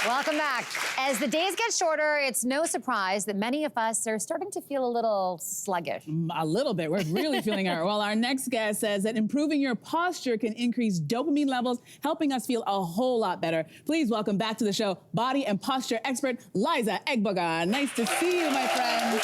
Welcome back. As the days get shorter, it's no surprise that many of us are starting to feel a little sluggish. A little bit. We're really feeling it. Well, our next guest says that improving your posture can increase dopamine levels, helping us feel a whole lot better. Please welcome back to the show, body and posture expert, Liza Egbogah. Nice to see you, my friend.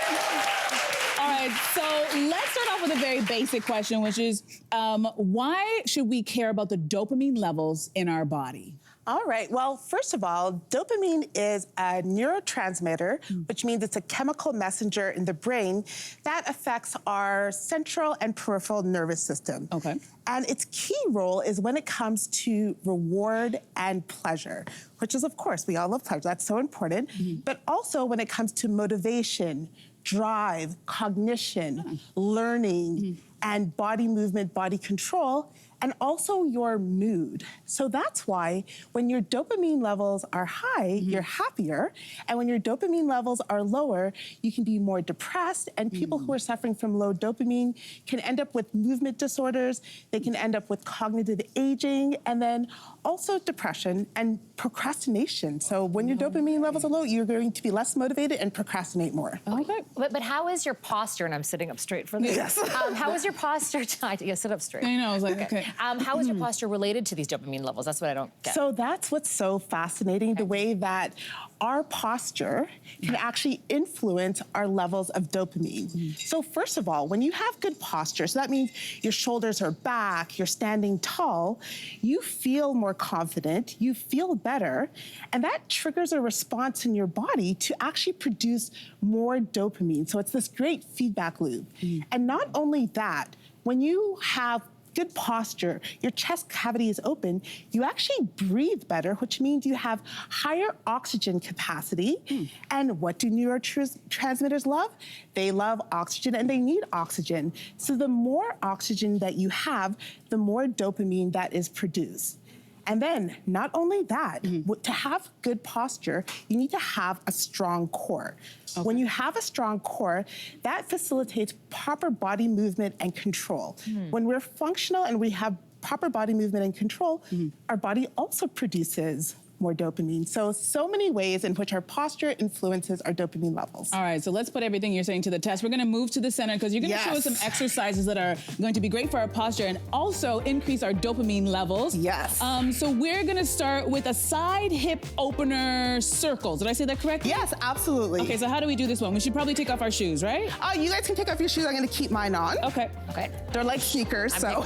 All right, so let's start off with a very basic question, which is, why should we care about the dopamine levels in our body? All right, well, first of all, dopamine is a neurotransmitter, which means it's a chemical messenger in the brain that affects our central and peripheral nervous system. Okay. And its key role is when it comes to reward and pleasure, which is, of course, we all love pleasure, that's so important, but also when it comes to motivation, drive, cognition, learning, and body movement, body control, and also your mood. So that's why when your dopamine levels are high, you're happier, and when your dopamine levels are lower, you can be more depressed, and people who are suffering from low dopamine can end up with movement disorders, they can end up with cognitive aging, and then also depression and procrastination. So when your dopamine levels are low, you're going to be less motivated and procrastinate more. Okay. But how is your posture, and I'm sitting up straight for this. Yes. How is your posture, yeah, sit up straight. I know, I was like, okay. How is your posture related to these dopamine levels? That's what I don't get. So that's what's so fascinating, the way that our posture can actually influence our levels of dopamine. So first of all, when you have good posture, so that means your shoulders are back, you're standing tall, you feel more confident, you feel better, and that triggers a response in your body to actually produce more dopamine. So it's this great feedback loop. And not only that, when you have good posture, your chest cavity is open, you actually breathe better, which means you have higher oxygen capacity. And what do neurotransmitters love? They love oxygen and they need oxygen. So the more oxygen that you have, the more dopamine that is produced. And then, not only that, to have good posture, you need to have a strong core. Okay. When you have a strong core, that facilitates proper body movement and control. When we're functional and we have proper body movement and control, our body also produces more dopamine. So many ways in which our posture influences our dopamine levels. All right, so let's put everything you're saying to the test. We're gonna move to the center because you're gonna show us some exercises that are going to be great for our posture and also increase our dopamine levels. Yes. So we're gonna start with a side hip opener circle. Did I say that correctly? Yes, absolutely. Okay, so how do we do this one? We should probably take off our shoes, right? You guys can take off your shoes. I'm gonna keep mine on. Okay. Okay. They're like sneakers, so.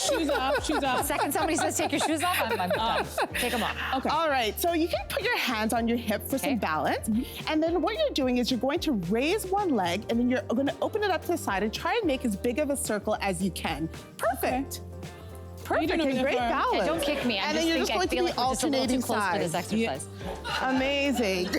Shoes off, shoes The off. second somebody says take your shoes off, I'm done. Take them off. Okay. All right, so you can put your hands on your hip for some balance. And then what you're doing is you're going to raise one leg and then you're gonna open it up to the side and try and make as big of a circle as you can. Perfect. Perfect, and great balance. Yeah, don't kick me. And then you're just going to be alternating close to this exercise. Amazing.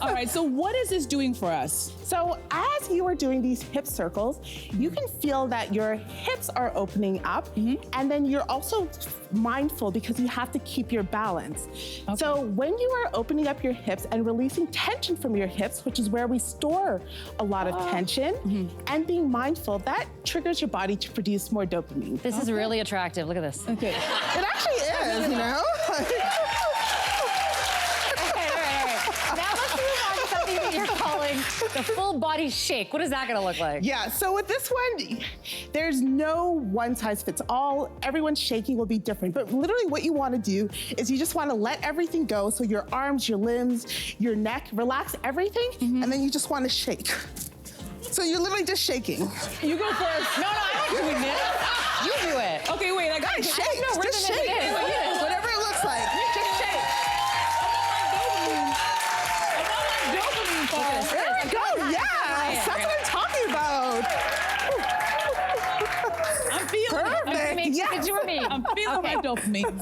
All right, so what is this doing for us? So as you are doing these hip circles, you can feel that your hips are opening up, and then you're also mindful because you have to keep your balance. Okay. So when you are opening up your hips and releasing tension from your hips, which is where we store a lot of tension, and being mindful, that triggers your body to produce more dopamine. This is really attractive. Look at this. Okay. It actually is, you know? Now let's move on to something that you're calling the full body shake. What is that gonna look like? Yeah, so with this one, there's no one size fits all. Everyone's shaking will be different, but literally what you wanna do is you just wanna let everything go. So your arms, your limbs, your neck, relax everything, and then you just wanna shake. So you're literally just shaking. You go first. No, I like doing this. You do it. Okay, wait, I gotta Shake, no rhythm just in shake. it. Whatever it looks like, just shake. There we go, yes, that's what I'm talking about. I'm feeling it. Perfect, yes. I'm feeling my dopamine.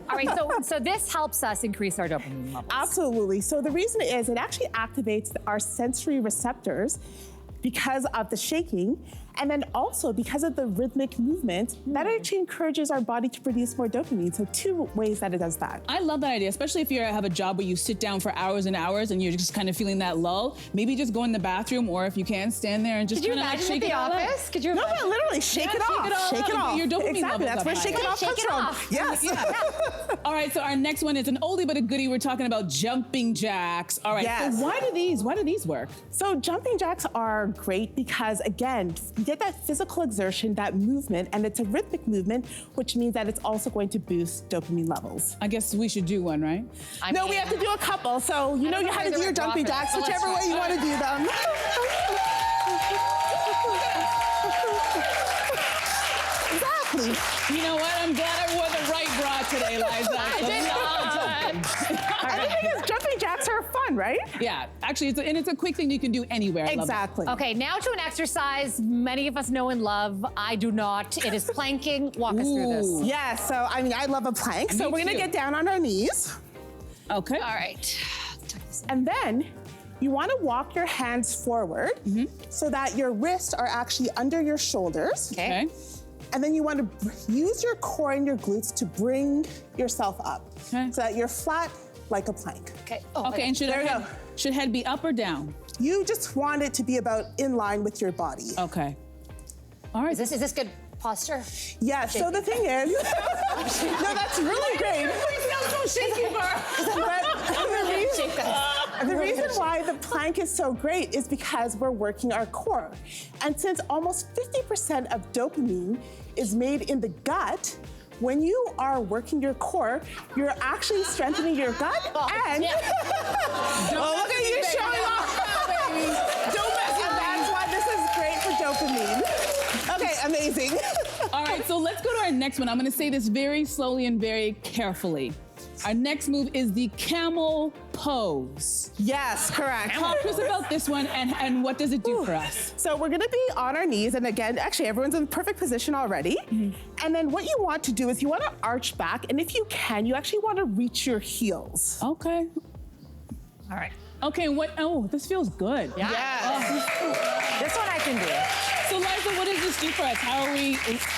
All right, so this helps us increase our dopamine levels. Absolutely, so the reason is it actually activates our sensory receptors because of the shaking, And then also, because of the rhythmic movement, that actually encourages our body to produce more dopamine. So 2 ways that it does that. I love that idea, especially if you have a job where you sit down for hours and hours and you're just kind of feeling that lull. Maybe just go in the bathroom, or if you can, stand there and just Could you kind of imagine shake at it the all out. office? Could you No, imagine? but literally shake it off. Shake it off. Your dopamine exactly. levels That's up where high. shake it off Shake comes it from. off. Yes. All right, so our next one is an oldie but a goodie. We're talking about jumping jacks. All right, Yes. so why do these work? So jumping jacks are great because, again, you get that physical exertion, that movement, and it's a rhythmic movement, which means that it's also going to boost dopamine levels. I guess we should do one, right? No, we have to do a couple. So you know how to do your jumping jacks, whichever way you want to do them. Exactly. You know what? I'm glad I wore the right bra today, Liza. And the thing is, jumping jacks are fun, right? Yeah, actually, it's a quick thing you can do anywhere. I love it. Exactly. Okay, now to an exercise many of us know and love. I do not. It is planking. Walk us through Ooh. this. Yeah, so I mean, I love a plank. So Me we're gonna too. get down on our knees. Okay. All right. And then you want to walk your hands forward so that your wrists are actually under your shoulders. Okay. And then you want to use your core and your glutes to bring yourself up Okay. so that you're flat like a plank. Okay. Okay, and There we go. should head be up or down? You just want it to be about in line with your body. Okay. All right. Is this good posture? Yeah, so the thing is, no, that's really great. But the reason why the plank is so great is because we're working our core. And since almost 50% of dopamine is made in the gut, when you are working your core, you're actually strengthening your gut and look at you showing off. Don't mess with that. That's why this is great for dopamine. Okay, amazing. All right, so let's go to our next one. I'm gonna say this very slowly and very carefully. Our next move is the camel pose. Yes, correct. Talk to us about this one and what does it do for us? So we're gonna be on our knees, and again, actually everyone's in perfect position already. And then what you want to do is you wanna arch back, and if you can, you actually wanna reach your heels. Okay. All right. Okay, this feels good. Yeah. This one I can do. So Liza, what does this do for us? How are we?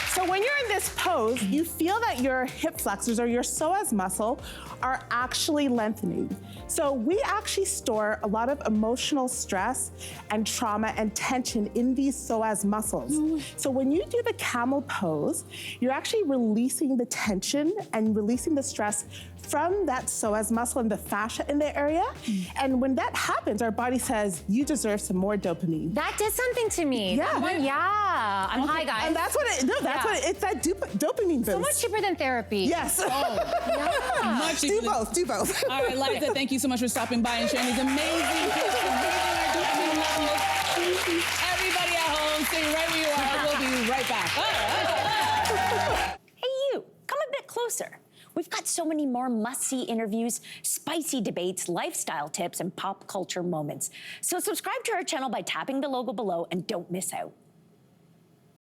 So when you're in this pose, you feel that your hip flexors or your psoas muscle are actually lengthening. So we actually store a lot of emotional stress and trauma and tension in these psoas muscles. So when you do the camel pose, you're actually releasing the tension and releasing the stress from that psoas muscle and the fascia in the area. And when that happens, our body says, you deserve some more dopamine. That did something to me. Yeah. That one, yeah. I'm high, guys. And that's what it's that dopamine boost. so much cheaper than therapy. Yes. Much Do both, do both. All right, Liza, thank you so much for stopping by and sharing these amazing tips. Everybody at home, stay right where you are. We'll be right back. Hey, you, come a bit closer. We've got so many more must-see interviews, spicy debates, lifestyle tips, and pop culture moments. So subscribe to our channel by tapping the logo below and don't miss out.